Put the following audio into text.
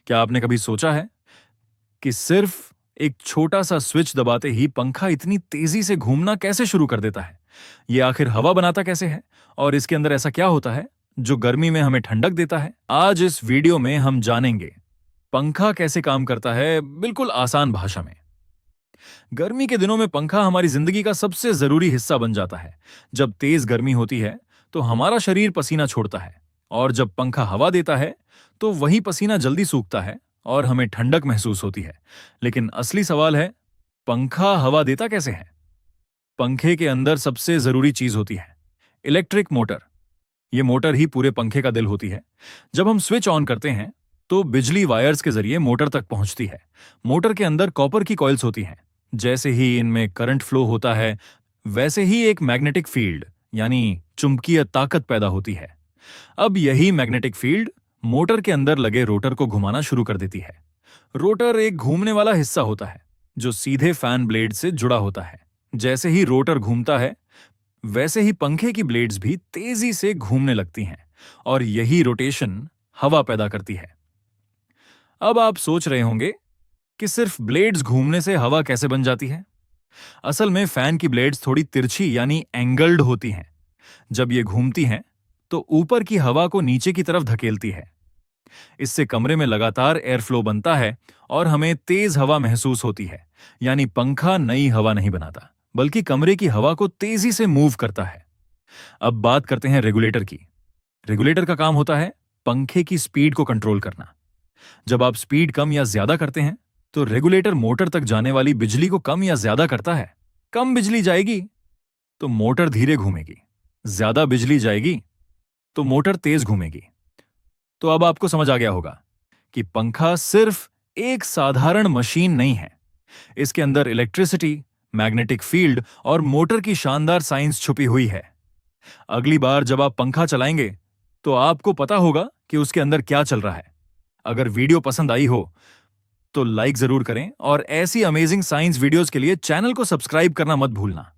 क्या आपने कभी सोचा है कि सिर्फ एक छोटा सा स्विच दबाते ही पंखा इतनी तेजी से घूमना कैसे शुरू कर देता है? ये आखिर हवा बनाता कैसे है और इसके अंदर ऐसा क्या होता है जो गर्मी में हमें ठंडक देता है? आज इस वीडियो में हम जानेंगे पंखा कैसे काम करता है, बिल्कुल आसान भाषा में। गर्मी के दिनों में पंखा हमारी जिंदगी का सबसे जरूरी हिस्सा बन जाता है। जब तेज गर्मी होती है तो हमारा शरीर पसीना छोड़ता है और जब पंखा हवा देता है तो वही पसीना जल्दी सूखता है और हमें ठंडक महसूस होती है। लेकिन असली सवाल है, पंखा हवा देता कैसे है? पंखे के अंदर सबसे जरूरी चीज होती है इलेक्ट्रिक मोटर। ये मोटर ही पूरे पंखे का दिल होती है। जब हम स्विच ऑन करते हैं तो बिजली वायर्स के जरिए मोटर तक पहुंचती है। मोटर के अंदर कॉपर की कॉइल्स होती हैं। जैसे ही इनमें करंट फ्लो होता है, वैसे ही एक मैग्नेटिक फील्ड यानी चुंबकीय ताकत पैदा होती है। अब यही मैग्नेटिक फील्ड मोटर के अंदर लगे रोटर को घुमाना शुरू कर देती है। रोटर एक घूमने वाला हिस्सा होता है जो सीधे फैन ब्लेड से जुड़ा होता है। जैसे ही रोटर घूमता है, वैसे ही पंखे की ब्लेड्स भी तेजी से घूमने लगती हैं और यही रोटेशन हवा पैदा करती है। अब आप सोच रहे होंगे कि सिर्फ ब्लेड्स घूमने से हवा कैसे बन जाती है? असल में फैन की ब्लेड्स थोड़ी तिरछी यानी एंगल्ड होती हैं। जब ये घूमती हैं तो ऊपर की हवा को नीचे की तरफ धकेलती है। इससे कमरे में लगातार एयर फ्लो बनता है और हमें तेज हवा महसूस होती है। यानी पंखा नई हवा नहीं बनाता, बल्कि कमरे की हवा को तेजी से मूव करता है। अब बात करते हैं रेगुलेटर की। रेगुलेटर का काम होता है पंखे की स्पीड को कंट्रोल करना। जब आप स्पीड कम या ज्यादा करते हैं तो रेगुलेटर मोटर तक जाने वाली बिजली को कम या ज्यादा करता है। कम बिजली जाएगी तो मोटर धीरे घूमेगी, ज्यादा बिजली जाएगी तो मोटर तेज घूमेगी। तो अब आपको समझ आ गया होगा कि पंखा सिर्फ एक साधारण मशीन नहीं है। इसके अंदर इलेक्ट्रिसिटी, मैग्नेटिक फील्ड और मोटर की शानदार साइंस छुपी हुई है। अगली बार जब आप पंखा चलाएंगे तो आपको पता होगा कि उसके अंदर क्या चल रहा है। अगर वीडियो पसंद आई हो तो लाइक जरूर करें और ऐसी अमेजिंग साइंस वीडियोस के लिए चैनल को सब्सक्राइब करना मत भूलना।